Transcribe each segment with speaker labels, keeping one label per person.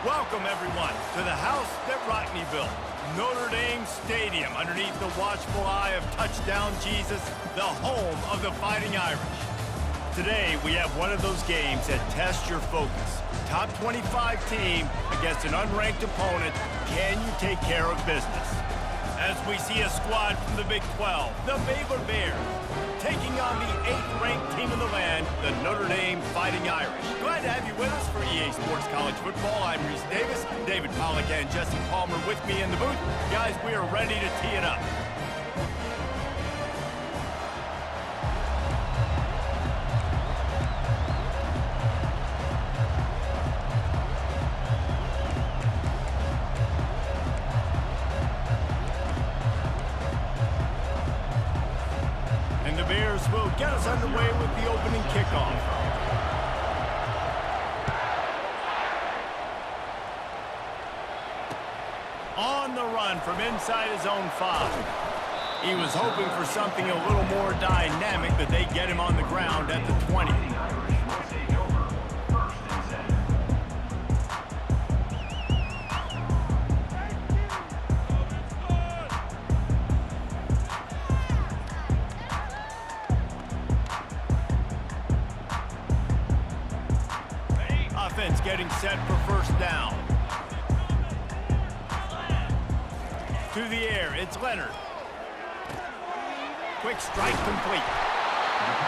Speaker 1: Welcome, everyone, to the house that Rockne built, Notre Dame Stadium, underneath the watchful eye of Touchdown Jesus, the home of the Fighting Irish. Today, we have one of those games that tests your focus. Top 25 team against an unranked opponent. Can you take care of business? As we see a squad from the Big 12, the Baylor Bears, taking on the 8th-ranked team in the land, the Notre Dame Fighting Irish. Glad to have you with us for EA Sports College Football. I'm Reese Davis, David Pollack and Jesse Palmer with me in the booth. Guys, we are ready to tee it up. Will get us underway with the opening kickoff. On the run from inside his own 5. He was hoping for something a little more dynamic, but they get him on the ground at the 20. Offense getting set for first down. To the air, it's Leonard. Quick strike complete.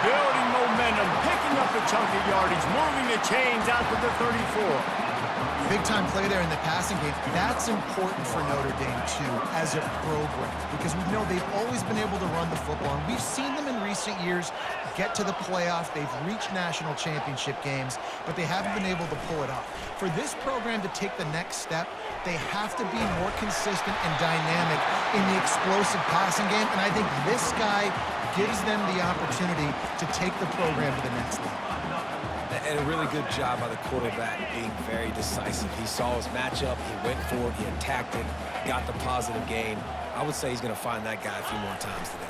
Speaker 1: Building momentum, picking up a chunk of yardage, moving the chains out to the 34.
Speaker 2: Big-time play there in the passing game. That's important for Notre Dame, too, as a program, because we know they've always been able to run the football, and we've seen them in recent years get to the playoff. They've reached national championship games, but they haven't been able to pull it off. For this program to take the next step, they have to be more consistent and dynamic in the explosive passing game, and I think this guy gives them the opportunity to take the program to the next level.
Speaker 3: And a really good job by the quarterback being very decisive. He saw his matchup, he went for it, he attacked it, got the positive gain. I would say he's going to find that guy a few more times today.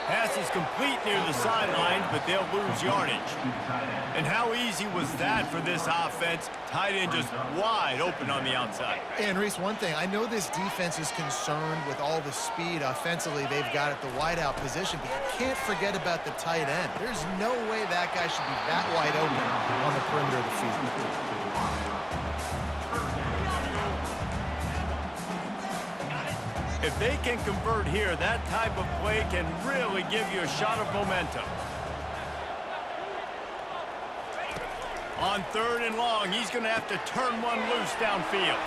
Speaker 1: Pass is complete near the sidelines, but they'll lose yardage. And how easy was that for this offense? Tight end just wide open on the outside.
Speaker 2: And Reese, one thing, I know this defense is concerned with all the speed offensively they've got at the wideout position, but you can't forget about the tight end. There's no way that guy should be that wide open on the perimeter of the field.
Speaker 1: If they can convert here, that type of play can really give you a shot of momentum. On 3rd and long, he's going to have to turn one loose downfield.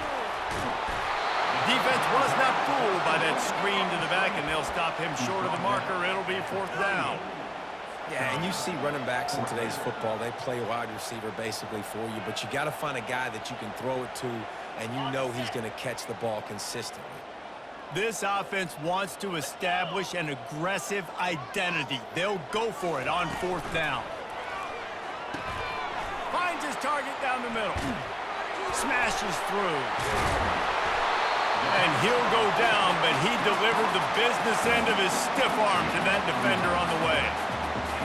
Speaker 1: Defense was not fooled by that screen to the back, and they'll stop him short of the marker. It'll be 4th down.
Speaker 3: Yeah, and you see running backs in today's football, they play wide receiver basically for you, but you got to find a guy that you can throw it to, and you know he's going to catch the ball consistently.
Speaker 1: This offense wants to establish an aggressive identity. They'll go for it on 4th down. Finds his target down the middle. Smashes through. And he'll go down, but he delivered the business end of his stiff arm to that defender on the way.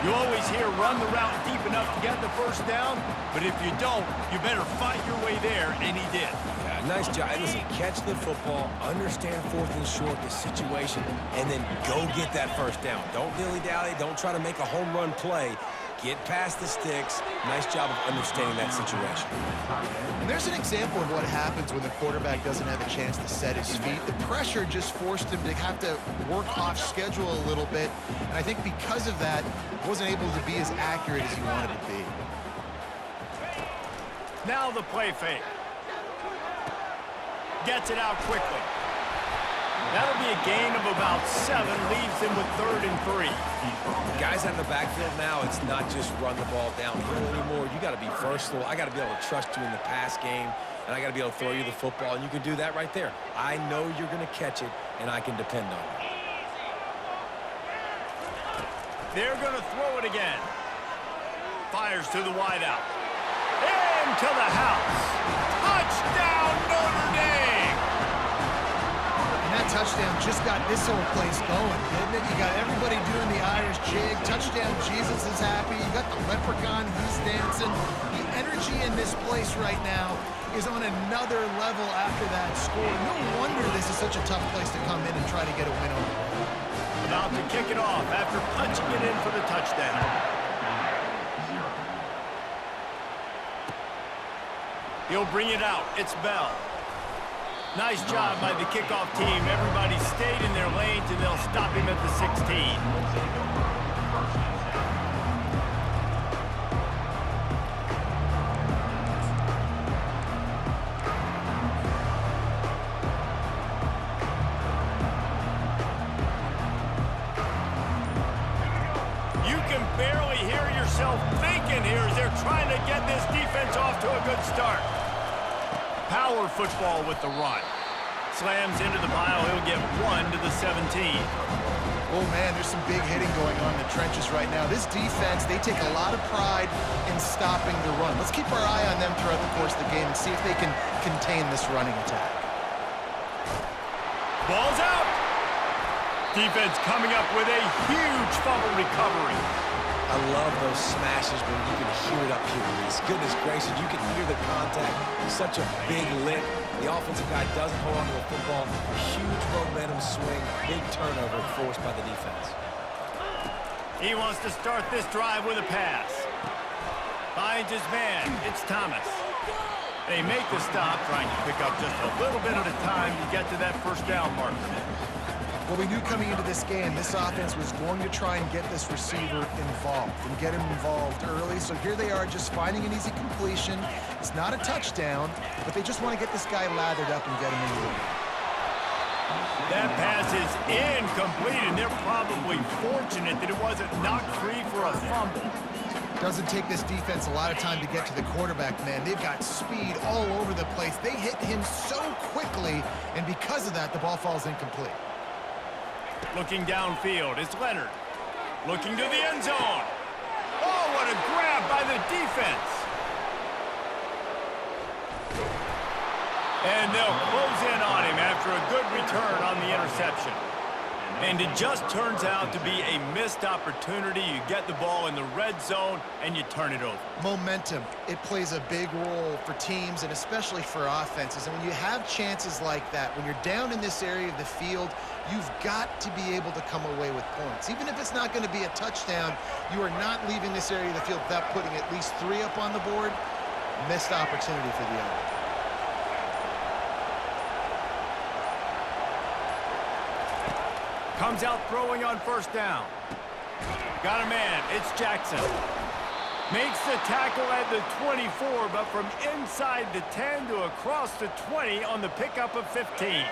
Speaker 1: You always hear run the route deep enough to get the first down, but if you don't, you better fight your way there, and he did.
Speaker 3: Yeah, nice job. Listen, catch the football, understand 4th and short, the situation, and then go get that first down. Don't dilly-dally. Don't try to make a home run play. Get past the sticks. Nice job of understanding that situation.
Speaker 2: And there's an example of what happens when the quarterback doesn't have a chance to set his feet. The pressure just forced him to have to work off schedule a little bit. And I think because of that, wasn't able to be as accurate as he wanted to be.
Speaker 1: Now the play fake. Gets it out quickly. That'll be a gain of about 7, leaves him with 3rd and 3.
Speaker 3: Guys out in the backfield now, it's not just run the ball downhill anymore. You got to be versatile. I got to be able to trust you in the pass game, and I got to be able to throw you the football, and you can do that right there. I know you're going to catch it, and I can depend on it.
Speaker 1: They're going to throw it again. Fires to the wideout. Into the house. Touchdown, Notre Dame!
Speaker 2: touchdown just got this whole place going, didn't it? You got everybody doing the Irish jig. Touchdown, Jesus is happy. You got the leprechaun, he's dancing. The energy in this place right now is on another level after that score. No wonder this is such a tough place to come in and try to get a win on.
Speaker 1: About to kick it off after punching it in for the touchdown. He'll bring it out. It's Bell. Nice job by the kickoff team. Everybody stayed in their lanes, and they'll stop him at the 16. Barely hear yourself thinking here as they're trying to get this defense off to a good start. Power football with the run. Slams into the pile. He'll get 1 to the 17.
Speaker 2: Oh, man, there's some big hitting going on in the trenches right now. This defense, they take a lot of pride in stopping the run. Let's keep our eye on them throughout the course of the game and see if they can contain this running attack.
Speaker 1: Ball's out. Defense coming up with a huge fumble recovery.
Speaker 3: I love those smashes when you can hear it up here, Reese. Goodness gracious, you can hear the contact. Such a big lick. The offensive guy doesn't hold on to the football. Huge momentum swing. Big turnover forced by the defense.
Speaker 1: He wants to start this drive with a pass. Finds his man. It's Thomas. They make the stop, trying to pick up just a little bit at a time to get to that first down marker.
Speaker 2: Well, we knew coming into this game, this offense was going to try and get this receiver involved and get him involved early. So here they are just finding an easy completion. It's not a touchdown, but they just want to get this guy lathered up and get him into the game.
Speaker 1: That pass is incomplete, and they're probably fortunate that it wasn't knocked free for a fumble.
Speaker 2: Doesn't take this defense a lot of time to get to the quarterback, man. They've got speed all over the place. They hit him so quickly, and because of that, the ball falls incomplete.
Speaker 1: Looking downfield, it's Leonard. Looking to the end zone. Oh, what a grab by the defense. And they'll close in on him after a good return on the interception. And it just turns out to be a missed opportunity. You get the ball in the red zone, and you turn it over.
Speaker 2: Momentum, it plays a big role for teams and especially for offenses. And when you have chances like that, when you're down in this area of the field, you've got to be able to come away with points. Even if it's not going to be a touchdown, you are not leaving this area of the field without putting at least 3 up on the board. Missed opportunity for the other.
Speaker 1: Comes out throwing on first down. Got a man. It's Jackson. Makes the tackle at the 24, but from inside the 10 to across the 20 on the pickup of 15.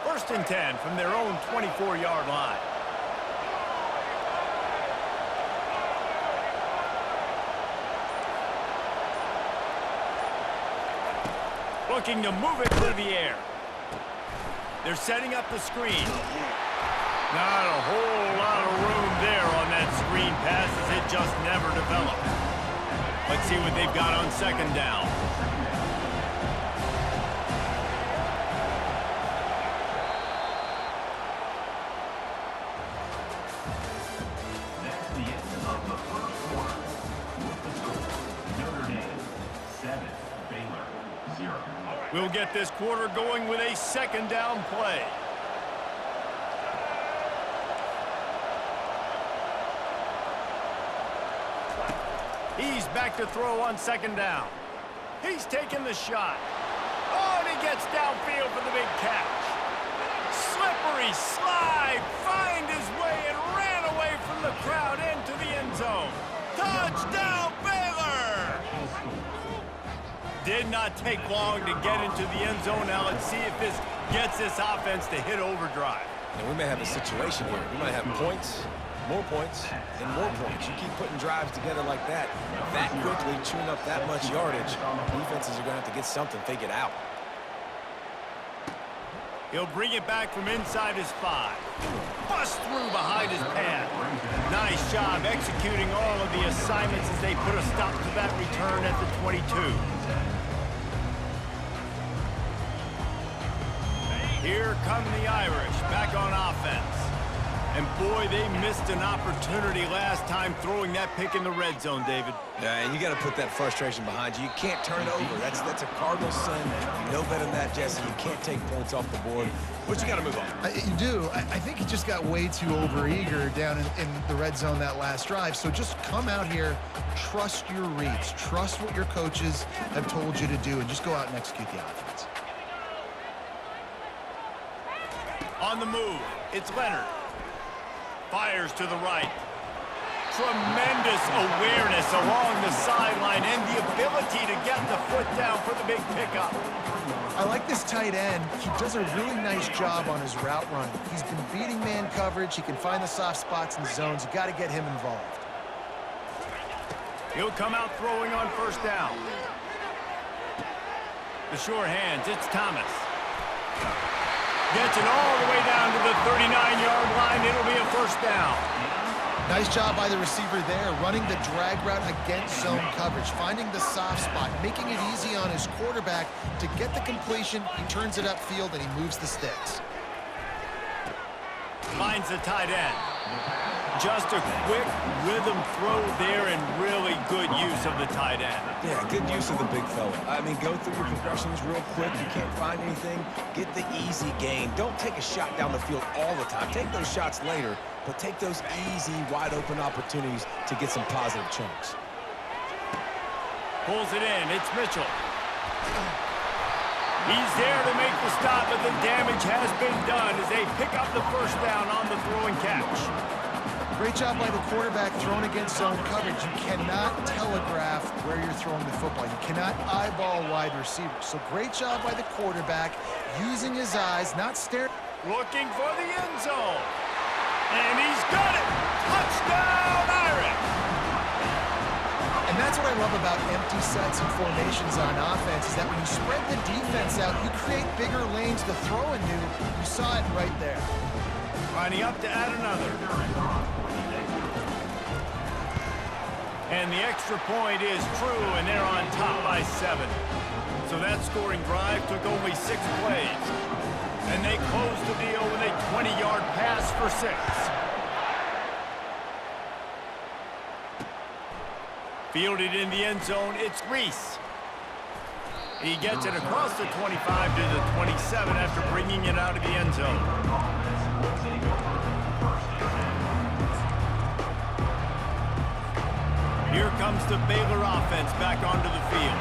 Speaker 1: First and 10 from their own 24-yard line. Looking to move it through the air. They're setting up the screen. Not a whole lot of room there on that screen pass as it just never developed. Let's see what they've got on second down.
Speaker 4: That's the end of the first quarter. With the score, Notre Dame 7, Baylor 0.
Speaker 1: We'll get this quarter going with a second down play. He's back to throw on second down. He's taking the shot. Oh, and he gets downfield for the big catch. Slippery slide, find his way and ran away from the crowd into the end zone. Touchdown, Baylor! Did not take long to get into the end zone. Now let's see if this gets this offense to hit overdrive.
Speaker 3: And we may have a situation here. We might have points, more points, and more points. You keep putting drives together like that quickly, chewing up that much yardage, defenses are going to have to get something figured out.
Speaker 1: He'll bring it back from inside his 5. Bust through behind his pad. Nice job executing all of the assignments as they put a stop to that return at the 22. Here come the Irish back on offense. And boy, they missed an opportunity last time throwing that pick in the red zone, David.
Speaker 3: Yeah, and you got to put that frustration behind you. You can't turn over. That's a cardinal sin. You know better than that, Jesse. You can't take points off the board. But you got to move on.
Speaker 2: You do. I think he just got way too overeager down in the red zone that last drive. So just come out here, trust your reads, trust what your coaches have told you to do, and just go out and execute the offense.
Speaker 1: On the move, it's Leonard. Fires to the right. Tremendous awareness along the sideline and the ability to get the foot down for the big pickup.
Speaker 2: I like this tight end. He does a really nice job on his route running. He's been beating man coverage. He can find the soft spots in the zones. You got to get him involved.
Speaker 1: He'll come out throwing on first down. The sure hands, it's Thomas. Gets it all the way down to the 39-yard line. It'll be a first down.
Speaker 2: Nice job by the receiver there, running the drag route against zone coverage, finding the soft spot, making it easy on his quarterback to get the completion. He turns it upfield, and he moves the sticks.
Speaker 1: Finds the tight end. Just a quick rhythm throw there and really good use of the tight end.
Speaker 3: Yeah, good use of the big fella. I mean, go through your progressions real quick. You can't find anything. Get the easy gain. Don't take a shot down the field all the time. Take those shots later, but take those easy, wide-open opportunities to get some positive chunks.
Speaker 1: Pulls it in. It's Mitchell. He's there to make the stop, but the damage has been done as they pick up the first down on the throw and catch.
Speaker 2: Great job by the quarterback throwing against zone coverage. You cannot telegraph where you're throwing the football. You cannot eyeball wide receivers. So great job by the quarterback using his eyes, not staring.
Speaker 1: Looking for the end zone. And he's got it. Touchdown, Irish.
Speaker 2: And that's what I love about empty sets and formations on offense is that when you spread the defense out, you create bigger lanes to throw into. You saw it right there.
Speaker 1: Lining up to add another. And the extra point is true, and they're on top by 7. So that scoring drive took only 6 plays. And they closed the deal with a 20-yard pass for 6. Fielded in the end zone, it's Reese. He gets it across the 25 to the 27 after bringing it out of the end zone. Here comes the Baylor offense back onto the field.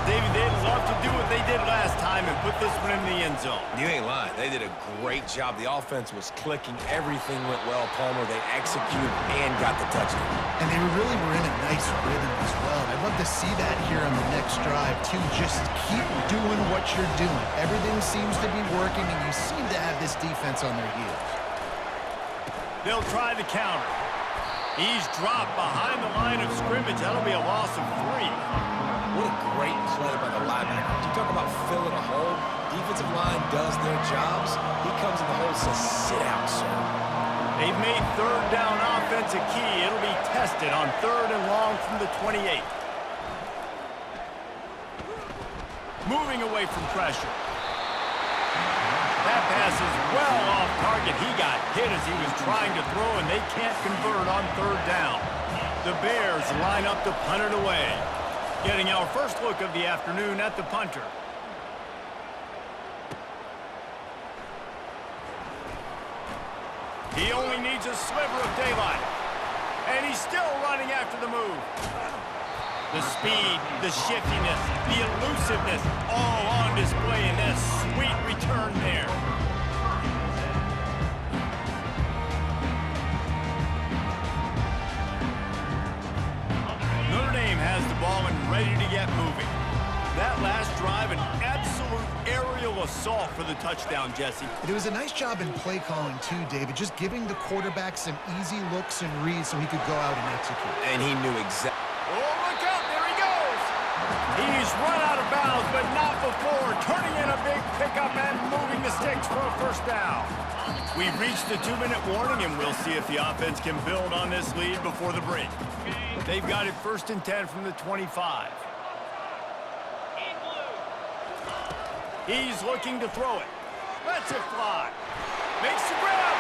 Speaker 1: David, they'd love to do what they did last time and put this one in the end zone.
Speaker 3: You ain't lying. They did a great job. The offense was clicking. Everything went well, Palmer. They executed and got the touchdown.
Speaker 2: And they really were in a nice rhythm as well. I'd love to see that here on the next drive, too. Just keep doing what you're doing. Everything seems to be working, and you seem to have this defense on their heels.
Speaker 1: They'll try the counter. He's dropped behind the line of scrimmage. That'll be a loss of 3.
Speaker 3: What a great play by the linebacker. You talk about filling a hole. Defensive line does their jobs. He comes in the hole and says, sit out, sir.
Speaker 1: They've made third down offense a key. It'll be tested on 3rd and long from the 28. Moving away from pressure. That pass is well off target. He got hit as he was trying to throw, and they can't convert on 3rd down. The Bears line up to punt it away. Getting our first look of the afternoon at the punter. He only needs a sliver of daylight. And he's still running after the move. The speed, the shiftiness, the elusiveness, all on display in this sweet return there. Notre Dame has the ball and ready to get moving. That last drive, an absolute aerial assault for the touchdown, Jesse.
Speaker 2: It was a nice job in play calling, too, David, just giving the quarterback some easy looks and reads so he could go out and execute.
Speaker 3: And he knew exactly.
Speaker 1: Oh, look out, there he goes. He's run out of bounds, but not before, turning in a big pickup and moving the sticks for a first down. We've reached the 2-minute warning, and we'll see if the offense can build on this lead before the break. They've got it 1st and 10 from the 25. He's looking to throw it. Lets it fly. Makes the grab.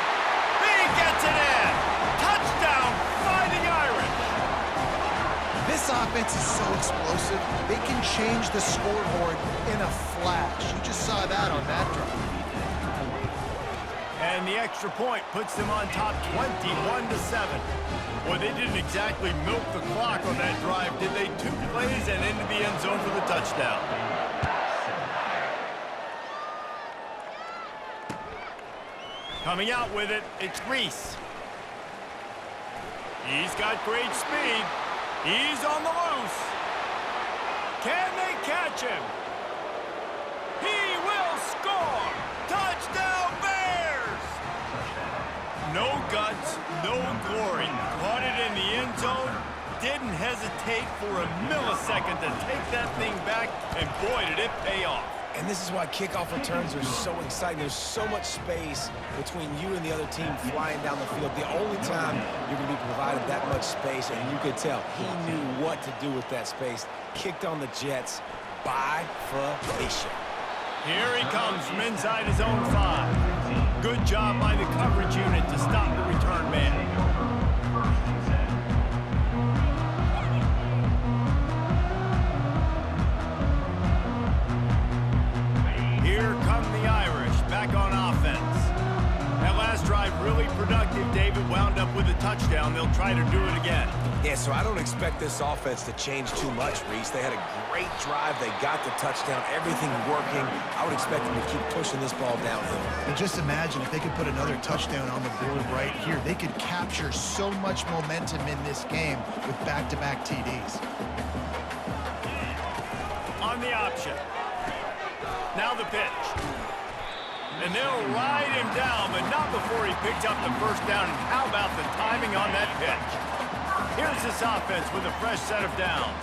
Speaker 1: He gets it in. Touchdown, Fighting Irish.
Speaker 2: This offense is so explosive, they can change the scoreboard in a flash. You just saw that on that drive.
Speaker 1: And the extra point puts them on top 21-7. Boy, they didn't exactly milk the clock on that drive, did they? 2 plays and into the end zone for the touchdown. Coming out with it, it's Reese. He's got great speed. He's on the loose. Can they catch him? He will score! Touchdown, Bears! No guts, no glory. Caught it in the end zone. Didn't hesitate for a millisecond to take that thing back, and boy, did it pay off.
Speaker 3: And this is why kickoff returns are so exciting. There's so much space between you and the other team flying down the field. The only time you're going to be provided that much space, and you could tell he knew what to do with that space. Kicked on the Jets by Felicia.
Speaker 1: Here he comes from inside his own 5. Good job by the coverage unit to stop the return man. Here come the Irish, back on offense. That last drive really productive. David wound up with a touchdown. They'll try to do it again.
Speaker 3: Yeah, so I don't expect this offense to change too much, Reese. They had a great drive. They got the touchdown, everything working. I would expect them to keep pushing this ball downhill.
Speaker 2: And just imagine if they could put another touchdown on the board right here. They could capture so much momentum in this game with back-to-back TDs.
Speaker 1: On the option. Now the pitch. And they'll ride him down, but not before he picks up the first down. And how about the timing on that pitch? Here's this offense with a fresh set of downs.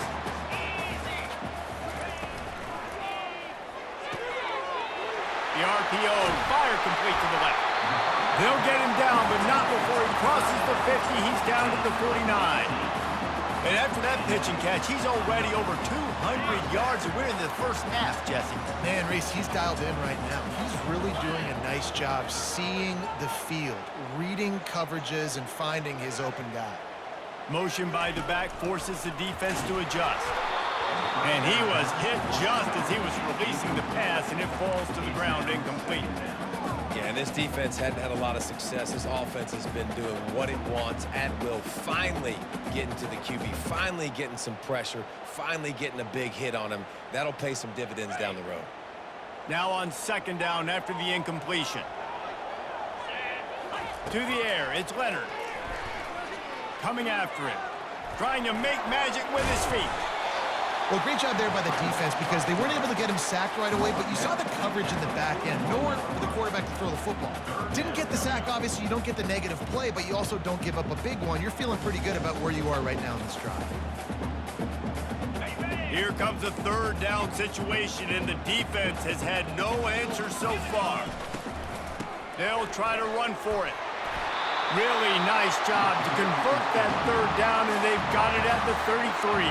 Speaker 1: The RPO, fire complete to the left. They'll get him down, but not before he crosses the 50. He's down to the 49. And after that pitch and catch, he's already over 200 yards, and we're in the first half, Jesse.
Speaker 2: Man, Reese, he's dialed in right now. He's really doing a nice job seeing the field, reading coverages, and finding his open guy.
Speaker 1: Motion by the back forces the defense to adjust. And he was hit just as he was releasing the pass, and it falls to the ground incomplete.
Speaker 3: Yeah, and this defense hadn't had a lot of success. This offense has been doing what it wants at will. Finally getting to the QB, finally getting some pressure, finally getting a big hit on him. That'll pay some dividends down the road.
Speaker 1: Now on second down after the incompletion. To the air, it's Leonard. Coming after him. Trying to make magic with his feet.
Speaker 2: Well, great job there by the defense because they weren't able to get him sacked right away, but you saw the coverage in the back end. Nowhere for the quarterback to throw the football. Didn't get the sack, obviously you don't get the negative play, but you also don't give up a big one. You're feeling pretty good about where you are right now in this drive.
Speaker 1: Here comes a third down situation, and the defense has had no answer so far. They'll try to run for it. Really nice job to convert that third down, and they've got it at the 33.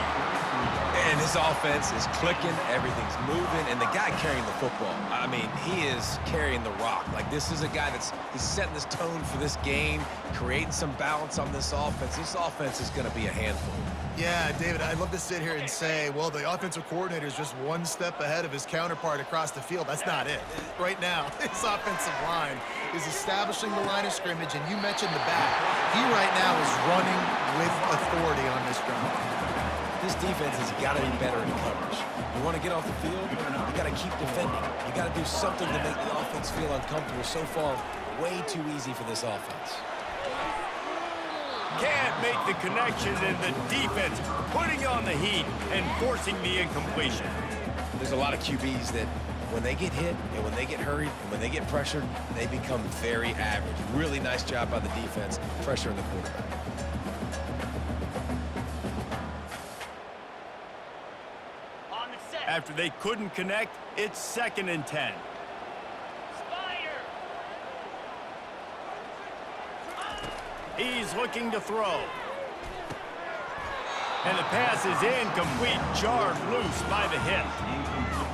Speaker 3: And his offense is clicking, everything's moving, and the guy carrying the football, I mean, he is carrying the rock. Like, this is a guy he's setting this tone for this game, creating some balance on this offense. This offense is going to be a handful.
Speaker 2: Yeah, David, I'd love to sit here and say, well, the offensive coordinator is just one step ahead of his counterpart across the field. That's not it. Right now, his offensive line is establishing the line of scrimmage, and you mentioned the back. He right now is running with authority on this drive.
Speaker 3: This defense has got to be better in coverage. You want to get off the field, you got to keep defending. You got to do something to make the offense feel uncomfortable. So far, way too easy for this offense.
Speaker 1: Can't make the connection, and the defense putting on the heat and forcing the incompletion.
Speaker 3: There's a lot of QBs that when they get hit and when they get hurried and when they get pressured, they become very average. Really nice job by the defense, pressuring the quarterback.
Speaker 1: After they couldn't connect, it's 2nd and 10. He's looking to throw. And the pass is incomplete, jarred loose by the hit.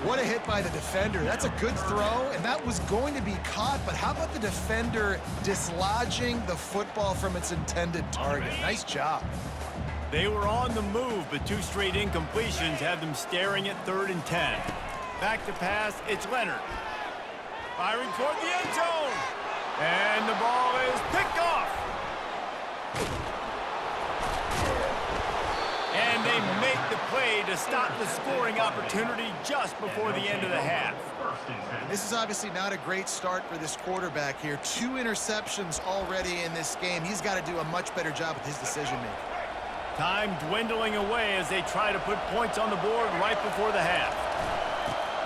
Speaker 2: What a hit by the defender. That's a good throw, and that was going to be caught, but how about the defender dislodging the football from its intended target? Nice job.
Speaker 1: They were on the move, but 2 straight incompletions have them staring at 3rd and 10. Back to pass, it's Leonard. Firing toward the end zone. And the ball is picked off. And they make the play to stop the scoring opportunity just before the end of the half.
Speaker 2: This is obviously not a great start for this quarterback here. 2 interceptions already in this game. He's got to do a much better job with his decision-making.
Speaker 1: Time dwindling away as they try to put points on the board right before the half.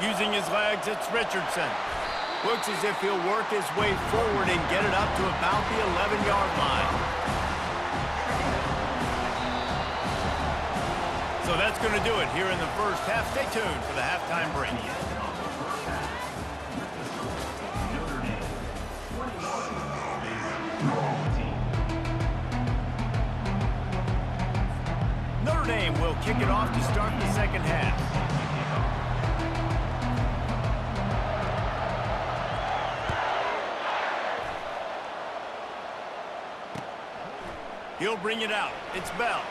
Speaker 1: Using his legs, it's Richardson. Looks as if he'll work his way forward and get it up to about the 11-yard line. So that's going to do it here in the first half. Stay tuned for the halftime break. Notre Dame will kick it off to start the second half. He'll bring it out. It's Bell.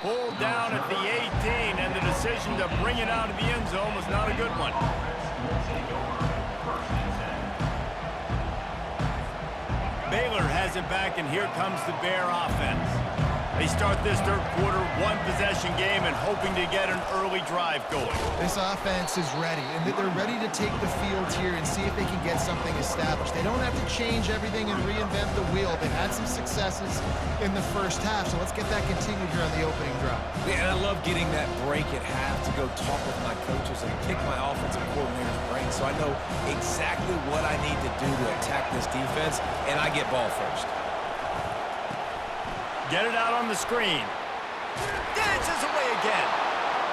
Speaker 1: Pulled down at the 18, and the decision to bring it out of the end zone was not a good one. Baylor has it back, and here comes the Bear offense. They start this third quarter, 1-possession game, and hoping to get an early drive going.
Speaker 2: This offense is ready, and they're ready to take the field here and see if they can get something established. They don't have to change everything and reinvent the wheel. They've had some successes in the first half, so let's get that continued here on the opening drive.
Speaker 3: Yeah, and I love getting that break at half to go talk with my coaches and pick my offensive coordinator's brain so I know exactly what I need to do to attack this defense, and I get ball first.
Speaker 1: Get it out on the screen. Dances away again.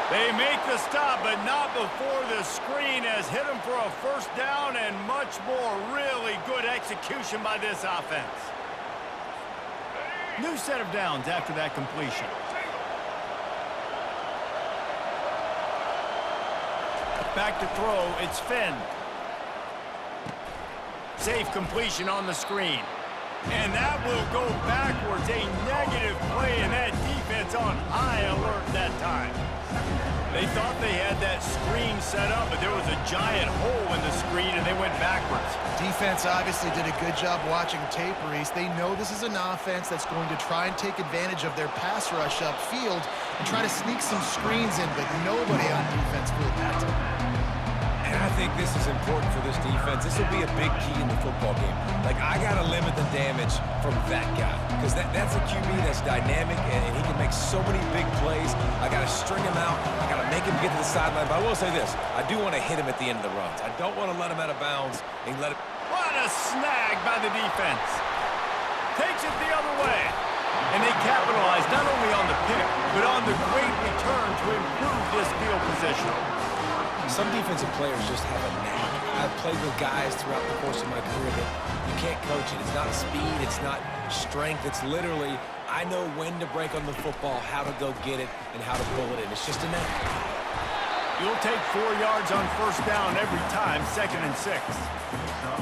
Speaker 1: They make the stop, but not before the screen has hit them for a first down and much more. Really good execution by this offense. New set of downs after that completion. Back to throw, it's Finn. Safe completion on the screen. And that will go backwards. A negative play, and that defense on high alert that time. They thought they had that screen set up, but there was a giant hole in the screen, and they went backwards.
Speaker 2: Defense obviously did a good job watching tape, Reese. They know this is an offense that's going to try and take advantage of their pass rush upfield and try to sneak some screens in, but nobody on defense fooled that time.
Speaker 3: And I think this is important for this defense. This will be a big key in the football game. Like, I got to limit the damage from that guy because that's a QB that's dynamic and he can make so many big plays. I got to string him out. I got to make him get to the sideline. But I will say this. I do want to hit him at the end of the runs. I don't want to let him out of bounds and let him...
Speaker 1: What a snag by the defense. Takes it the other way. And they capitalize not only on the pick, but on the great return to improve this field position.
Speaker 3: Some defensive players just have a knack. I've played with guys throughout the course of my career that you can't coach it. It's not speed, it's not strength. It's literally, I know when to break on the football, how to go get it, and how to pull it in. It's just a knack.
Speaker 1: You'll take 4 yards on first down every time, 2nd and 6.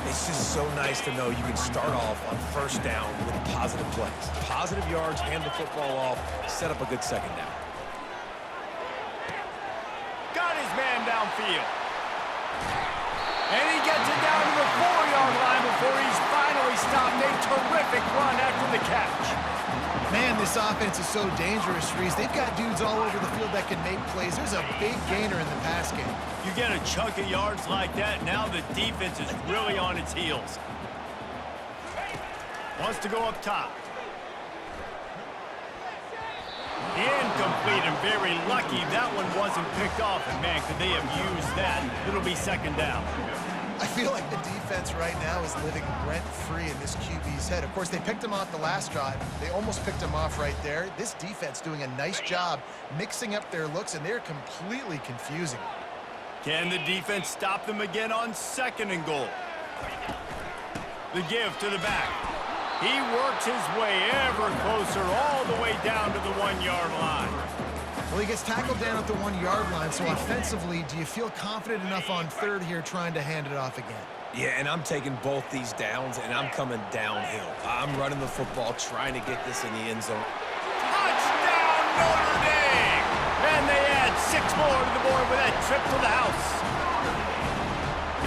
Speaker 3: It's just so nice to know you can start off on first down with positive plays. Positive yards, hand the football off, set up a good second down.
Speaker 1: Got his man downfield. And he gets it down to the 4-yard line before he's finally stopped. A terrific run after the catch.
Speaker 2: Man, this offense is so dangerous, Reese. They've got dudes all over the field that can make plays. There's a big gainer in the pass game.
Speaker 1: You get a chunk of yards like that, now the defense is really on its heels. Wants to go up top. Incomplete and very lucky that one wasn't picked off. And man, could they have used that? It'll be 2nd down.
Speaker 2: I feel like the defense right now is living rent-free in this QB's head. Of course, they picked him off the last drive. They almost picked him off right there. This defense doing a nice job mixing up their looks, and they're completely confusing.
Speaker 1: Can the defense stop them again on 2nd and goal? The give to the back. He works his way ever closer all the way down to the 1-yard line.
Speaker 2: Well, he gets tackled down at the 1-yard line, so offensively, do you feel confident enough on third here trying to hand it off again?
Speaker 3: Yeah, and I'm taking both these downs, and I'm coming downhill. I'm running the football, trying to get this in the end zone.
Speaker 1: Touchdown, Notre Dame! And they add 6 more to the board with that trip to the house.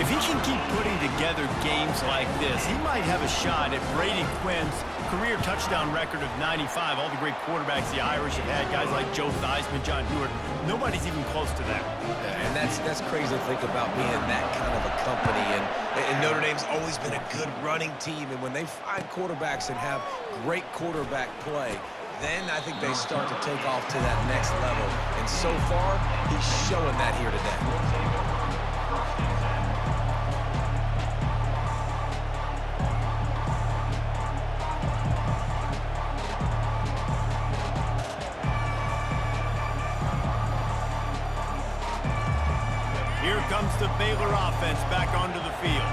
Speaker 1: If he can keep putting together games like this, he might have a shot at Brady Quinn's career touchdown record of 95. All the great quarterbacks the Irish have had, guys like Joe Theismann, John Hewitt, nobody's even close to that.
Speaker 3: Yeah, and that's crazy to think about being that kind of a company. And Notre Dame's always been a good running team. And when they find quarterbacks and have great quarterback play, then I think they start to take off to that next level. And so far, he's showing that here today.
Speaker 1: Here comes the Baylor offense back onto the field.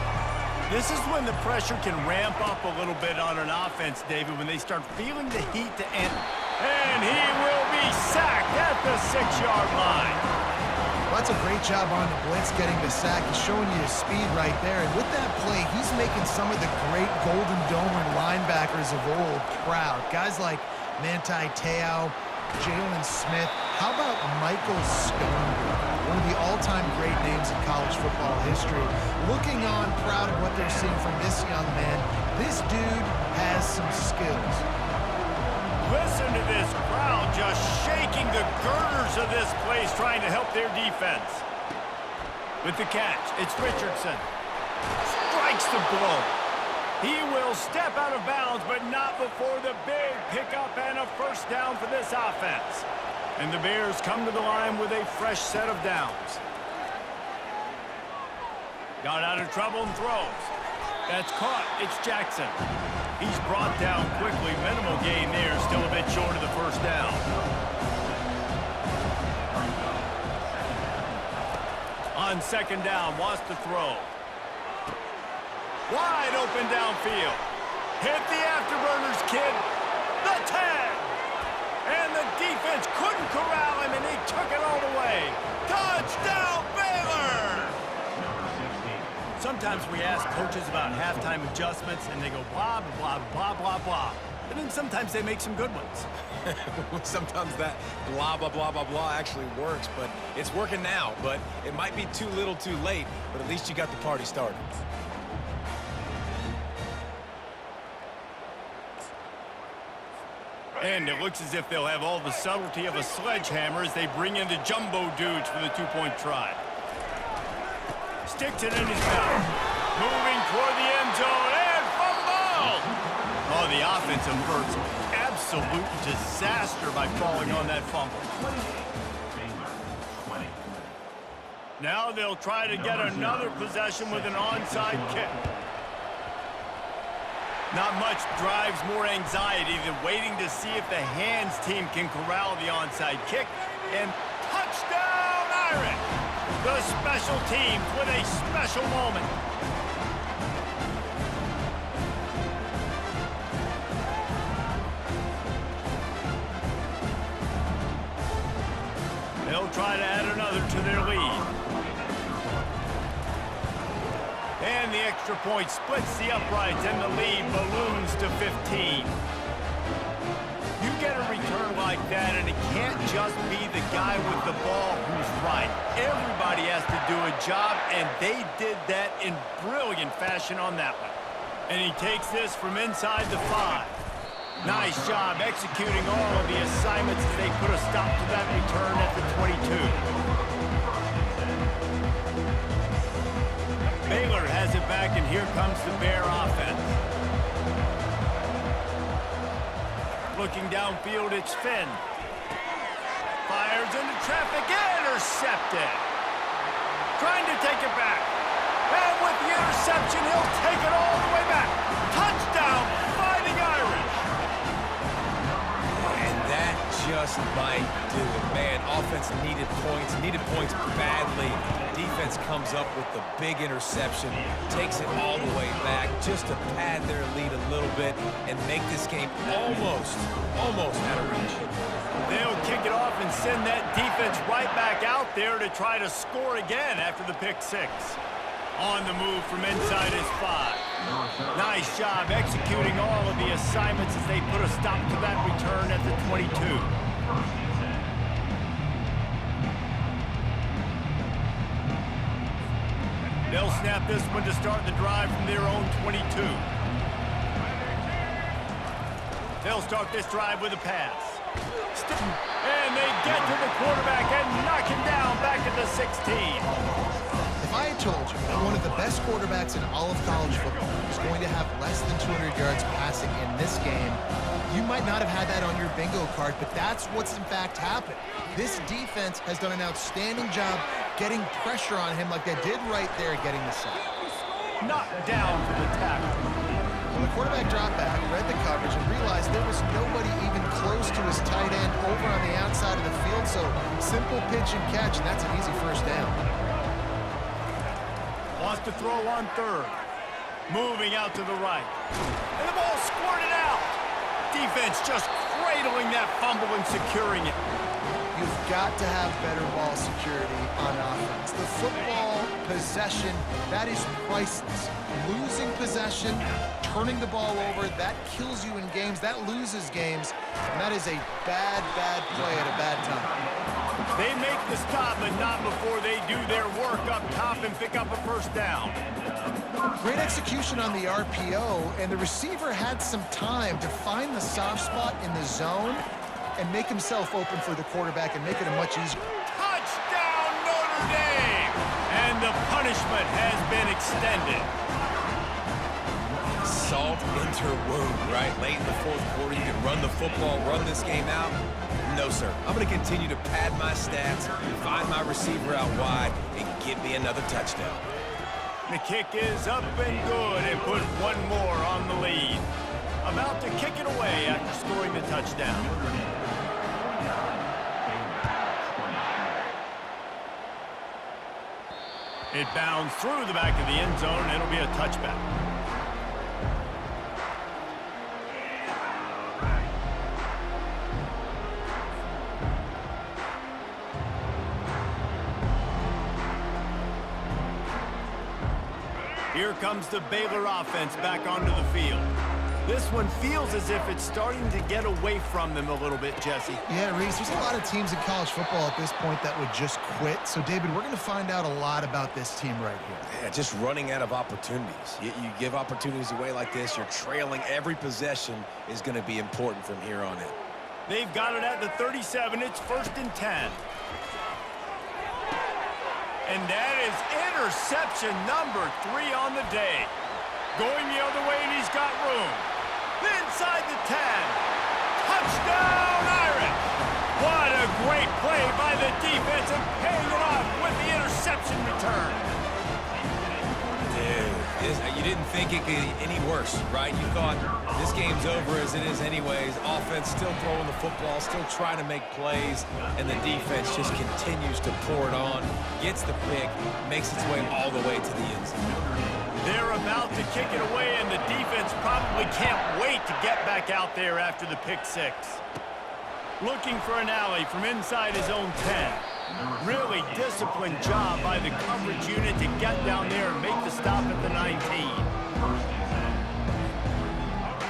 Speaker 1: This is when the pressure can ramp up a little bit on an offense, David, when they start feeling the heat to end. And he will be sacked at the 6-yard line.
Speaker 2: Well, that's a great job on the blitz getting the sack. He's showing you his speed right there. And with that play, he's making some of the great Golden Domer linebackers of old proud. Guys like Manti Te'o, Jalen Smith. How about Michael Stonebrook? One of the all-time great names in college football history. Looking on, proud of what they're seeing from this young man. This dude has some skills.
Speaker 1: Listen to this crowd just shaking the girders of this place, trying to help their defense. With the catch, it's Richardson. Strikes the blow. He will step out of bounds, but not before the big pickup and a first down for this offense. And the Bears come to the line with a fresh set of downs. Got out of trouble and throws. That's caught. It's Jackson. He's brought down quickly. Minimal gain there. Still a bit short of the first down. On second down, wants to throw. Wide open downfield. Hit the afterburners, kid. The tag. And the defense couldn't corral him, and he took it all the way. Touchdown, Baylor! Sometimes we ask coaches about halftime adjustments, and they go blah, blah, blah, blah, blah. And then sometimes they make some good ones.
Speaker 3: Sometimes that blah, blah, blah, blah, blah actually works, but it's working now. But it might be too little too late, but at least you got the party started.
Speaker 1: And it looks as if they'll have all the subtlety of a sledgehammer as they bring in the jumbo dudes for the 2-point try. Sticks it in his mouth. Moving toward the end zone and fumble! Oh, the offense averts absolute disaster by falling on that fumble. Now they'll try to get another possession with an onside kick. Not much drives more anxiety than waiting to see if the hands team can corral the onside kick. And touchdown, Irish! The special teams with a special moment. They'll try to add another to their lead. And the extra point splits the uprights, and the lead balloons to 15. You get a return like that, and it can't just be the guy with the ball who's right. Everybody has to do a job, and they did that in brilliant fashion on that one. And he takes this from inside the 5. Nice job executing all of the assignments as they put a stop to that return at the 22. Baylor has it back, and here comes the Bear offense. Looking downfield, it's Finn. Fires into traffic, intercepted. Trying to take it back. And with the interception, he'll take it all the way back. Touchdown, Fighting Irish.
Speaker 3: And that just just might do it. Man, offense needed points badly. Defense comes up with the big interception, takes it all the way back just to pad their lead a little bit and make this game almost out of reach.
Speaker 1: They'll kick it off and send that defense right back out there to try to score again after the pick six. On the move from inside his 5. Nice job executing all of the assignments as they put a stop to that return at the 22. They'll snap this one to start the drive from their own 22. They'll start this drive with a pass. And they get to the quarterback and knock him down back at the 16.
Speaker 2: If I had told you that one of the best quarterbacks in all of college football is going to have less than 200 yards passing in this game, you might not have had that on your bingo card, but that's what's in fact happened. This defense has done an outstanding job getting pressure on him like they did right there getting the sack.
Speaker 1: Knocked down for the tackle.
Speaker 2: Well, the quarterback dropped back, read the coverage, and realized there was nobody even close to his tight end over on the outside of the field, so simple pitch and catch, and that's an easy first down.
Speaker 1: Wants to throw on third. Moving out to the right. And the ball squirted out. Defense just cradling that fumble and securing it.
Speaker 2: You've got to have better ball security on offense. The football possession, that is priceless. Losing possession, turning the ball over, that kills you in games, that loses games, and that is a bad play at a bad time.
Speaker 1: They make the stop, but not before they do their work up top and pick up a first down.
Speaker 2: Great execution on the RPO, and the receiver had some time to find the soft spot in the zone and make himself open for the quarterback and make it a much easier.
Speaker 1: Touchdown, Notre Dame! And the punishment has been extended.
Speaker 3: Salt into wound, right? Late in the fourth quarter, you can run the football, run this game out. No, sir. I'm going to continue to pad my stats, find my receiver out wide, and get me another touchdown.
Speaker 1: The kick is up and good and put one more on the lead. About to kick it away after scoring the touchdown. It bounds through the back of the end zone, and it'll be a touchback. Here comes the Baylor offense back onto the field. This one feels as if it's starting to get away from them a little bit, Jesse.
Speaker 2: Yeah, Reese, there's a lot of teams in college football at this point that would just quit. So, David, we're going to find out a lot about this team right here.
Speaker 3: Yeah, just running out of opportunities. You give opportunities away like this, you're trailing. Every possession is going to be important from here on in.
Speaker 1: They've got it at the 37. It's 1st and 10. And that is interception number 3 on the day. Going the other way, and he's got room. Inside the 10. Touchdown, Irish! What a great play by the defense and paying it off with the interception return.
Speaker 3: Dude, you didn't think it could get any worse, right? You thought this game's over as it is anyways. Offense still throwing the football, still trying to make plays, and the defense just continues to pour it on, gets the pick, makes its way all the way to the end zone.
Speaker 1: They're about to kick it away, and the defense probably can't wait to get back out there after the pick six. Looking for an alley from inside his own 10. Really disciplined job by the coverage unit to get down there and make the stop at the 19.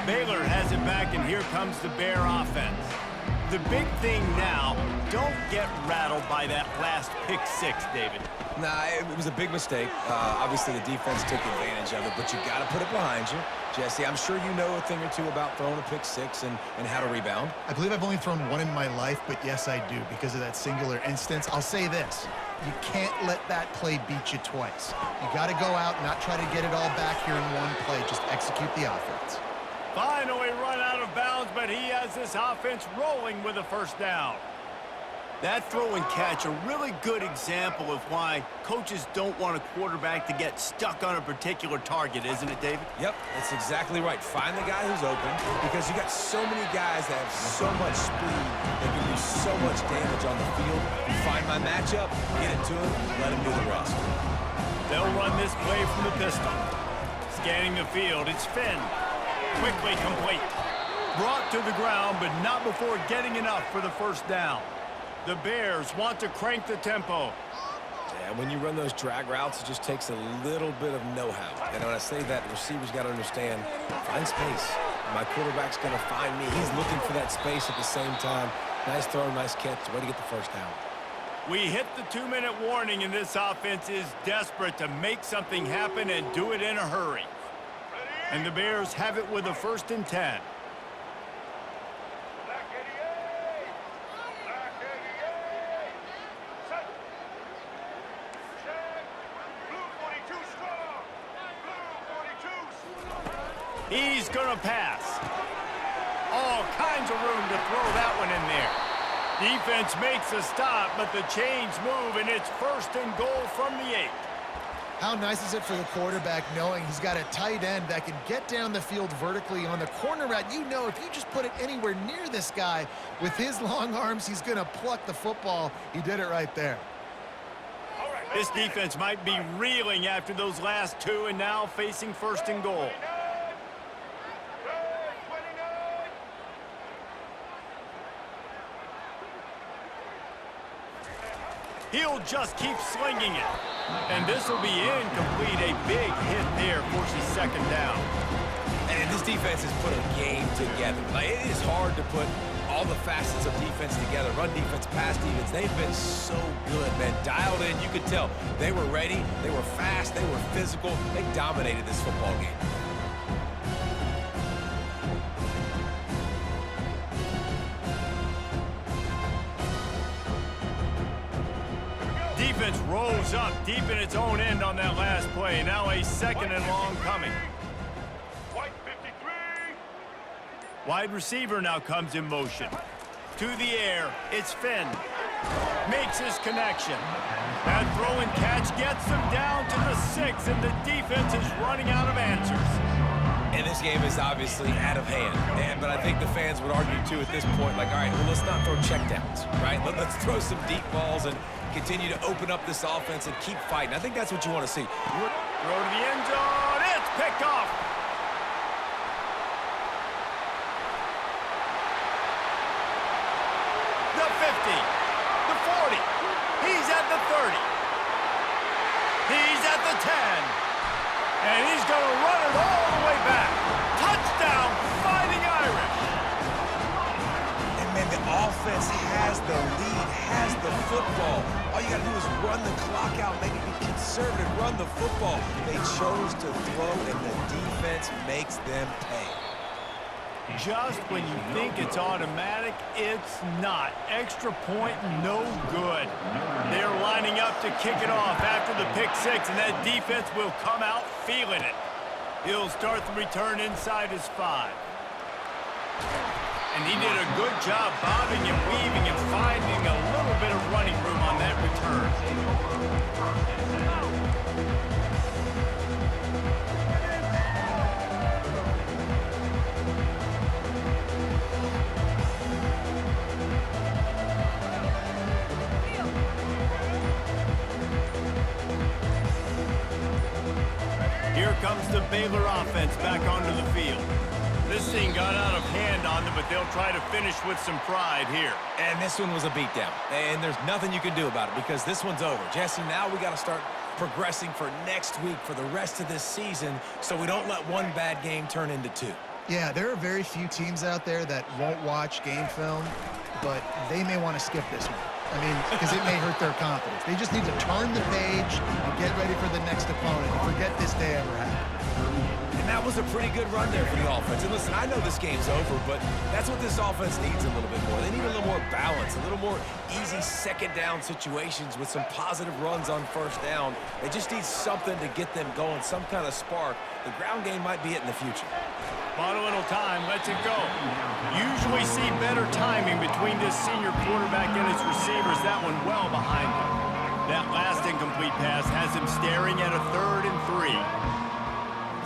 Speaker 1: Baylor has it back, and here comes the Bear offense. The big thing now, don't get rattled by that last pick six, David.
Speaker 3: Nah, it was a big mistake. Obviously, the defense took advantage of it, but you got to put it behind you. Jesse, I'm sure you know a thing or two about throwing a pick six and how to rebound.
Speaker 2: I believe I've only thrown one in my life, but yes, I do because of that singular instance. I'll say this. You can't let that play beat you twice. You got to go out and not try to get it all back here in one play. Just execute the offense.
Speaker 1: Finally run out of bounds, but he has this offense rolling with a first down. That throw and catch, a really good example of why coaches don't want a quarterback to get stuck on a particular target, isn't it, David?
Speaker 3: Yep, that's exactly right. Find the guy who's open because you got so many guys that have so much speed that can do so much damage on the field. You find my matchup, get it to him, let him do the rest.
Speaker 1: They'll run this play from the pistol. Scanning the field, it's Finn. Quickly complete. Brought to the ground, but not before getting enough for the first down. The Bears want to crank the tempo.
Speaker 3: Yeah, when you run those drag routes, it just takes a little bit of know-how. And when I say that, the receivers got to understand, find space. My quarterback's going to find me. He's looking for that space at the same time. Nice throw, nice catch. Way to get the first down.
Speaker 1: We hit the 2-minute warning, and this offense is desperate to make something happen and do it in a hurry. And the Bears have it with a 1st and 10. He's going to pass. All kinds of room to throw that one in there. Defense makes a stop, but the chains move, and it's 1st and goal from the 8.
Speaker 2: How nice is it for the quarterback knowing he's got a tight end that can get down the field vertically on the corner route? You know, if you just put it anywhere near this guy with his long arms, he's going to pluck the football. He did it right there.
Speaker 1: This defense might be reeling after those last 2 and now facing 1st and goal. He'll just keep slinging it. And this will be incomplete. A big hit there forces 2nd down.
Speaker 3: And this defense has put a game together. Like, it is hard to put all the facets of defense together. Run defense, pass defense. They've been so good, man. Dialed in. You could tell they were ready. They were fast. They were physical. They dominated this football game.
Speaker 1: Defense rolls up deep in its own end on that last play. Now a 2nd and long coming. Wide receiver now comes in motion. To the air, it's Finn. Makes his connection. That throw and catch gets them down to the 6, and the defense is running out of answers.
Speaker 3: And this game is obviously out of hand. But I think the fans would argue, too, at this point, like, all right, well, let's not throw checkdowns, right? Let's throw some deep balls and continue to open up this offense and keep fighting. I think that's what you want to see.
Speaker 1: Throw to the end zone. It's picked off. The 50. The 40. He's at the 30. He's at the 10. And he's going to run it all the way back. Touchdown, Fighting Irish.
Speaker 3: And, man, the offense has the lead, has the football. All you got to do is run the clock out, maybe be conservative, run the football. They chose to throw, and the defense makes them pay.
Speaker 1: Just when you think it's automatic, it's not. Extra point, no good. They're lining up to kick it off after the pick 6, and that defense will come out feeling it. He'll start the return inside his 5. And he did a good job bobbing and weaving and finding a little bit of running room on that return. Here comes the Baylor offense back onto the field. This thing got out of hand on them, but they'll try to finish with some pride here.
Speaker 3: And this one was a beatdown. And there's nothing you can do about it because this one's over. Jesse, now we got to start progressing for next week, for the rest of this season, so we don't let one bad game turn into 2.
Speaker 2: Yeah, there are very few teams out there that won't watch game film, but they may want to skip this one. I mean, because it may hurt their confidence. They just need to turn the page and get ready for the next opponent and forget this day ever happened.
Speaker 3: And that was a pretty good run there for the offense. And listen, I know this game's over, but that's what this offense needs a little bit more. They need a little more balance, a little more easy 2nd down situations with some positive runs on 1st down. They just need something to get them going, some kind of spark. The ground game might be it in the future.
Speaker 1: Bought a little time, lets it go. Usually usually see better timing between this senior quarterback and his receivers. That one well behind him. That last incomplete pass has him staring at a 3rd and 3.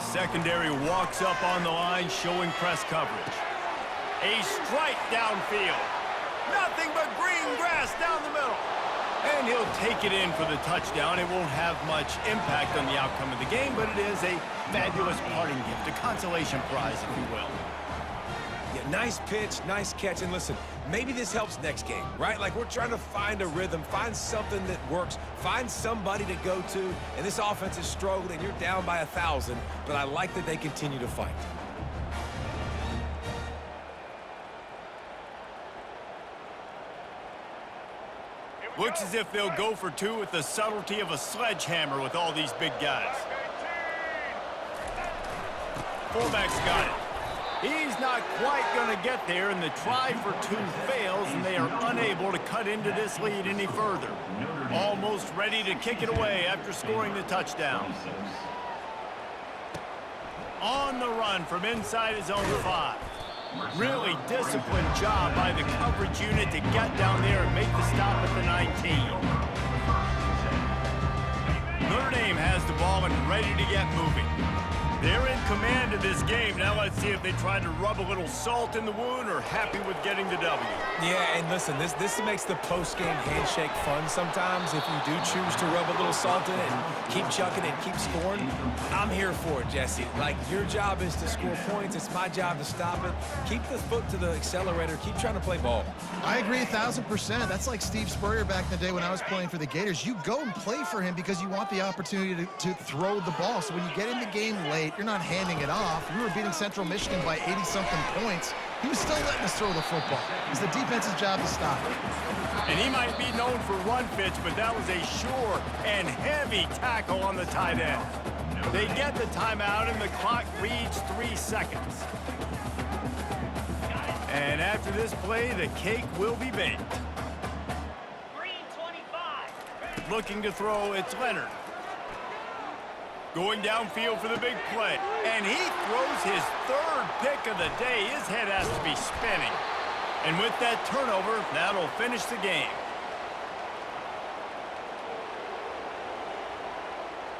Speaker 1: Secondary walks up on the line, showing press coverage. A strike downfield. Nothing but green grass down the middle. And he'll take it in for the touchdown. It won't have much impact on the outcome of the game, but it is a fabulous parting gift, a consolation prize, if you will.
Speaker 3: Yeah, nice pitch, nice catch. And listen, maybe this helps next game, right? Like, we're trying to find a rhythm, find something that works, find somebody to go to. And this offense is struggling. You're down by 1,000, but I like that they continue to fight.
Speaker 1: Looks as if they'll go for 2 with the subtlety of a sledgehammer with all these big guys. Fullback's got it. He's not quite going to get there, and the try for 2 fails, and they are unable to cut into this lead any further. Almost ready to kick it away after scoring the touchdown. On the run from inside his own 5. Really disciplined job by the coverage unit to get down there and make the stop at the 19. Notre Dame has the ball and ready to get moving. They're in command of this game. Now let's see if they try to rub a little salt in the wound or happy with getting the W.
Speaker 3: Yeah, and listen, this makes the post-game handshake fun sometimes. If you do choose to rub a little salt in it and keep chucking and keep scoring, I'm here for it, Jesse. Like, your job is to score points. It's my job to stop it. Keep the foot to the accelerator. Keep trying to play ball.
Speaker 2: I agree 1,000%. That's like Steve Spurrier back in the day when I was playing for the Gators. You go and play for him because you want the opportunity to throw the ball. So when you get in the game late, you're not handing it off. We were beating Central Michigan by 80-something points. He was still letting us throw the football. It's the defense's job to stop it.
Speaker 1: And he might be known for run fits, but that was a sure and heavy tackle on the tight end. They get the timeout, and the clock reads 3 seconds. And after this play, the cake will be baked.
Speaker 5: Green 25.
Speaker 1: Looking to throw, it's Leonard. Going downfield for the big play. And he throws his 3rd pick of the day. His head has to be spinning. And with that turnover, that'll finish the game.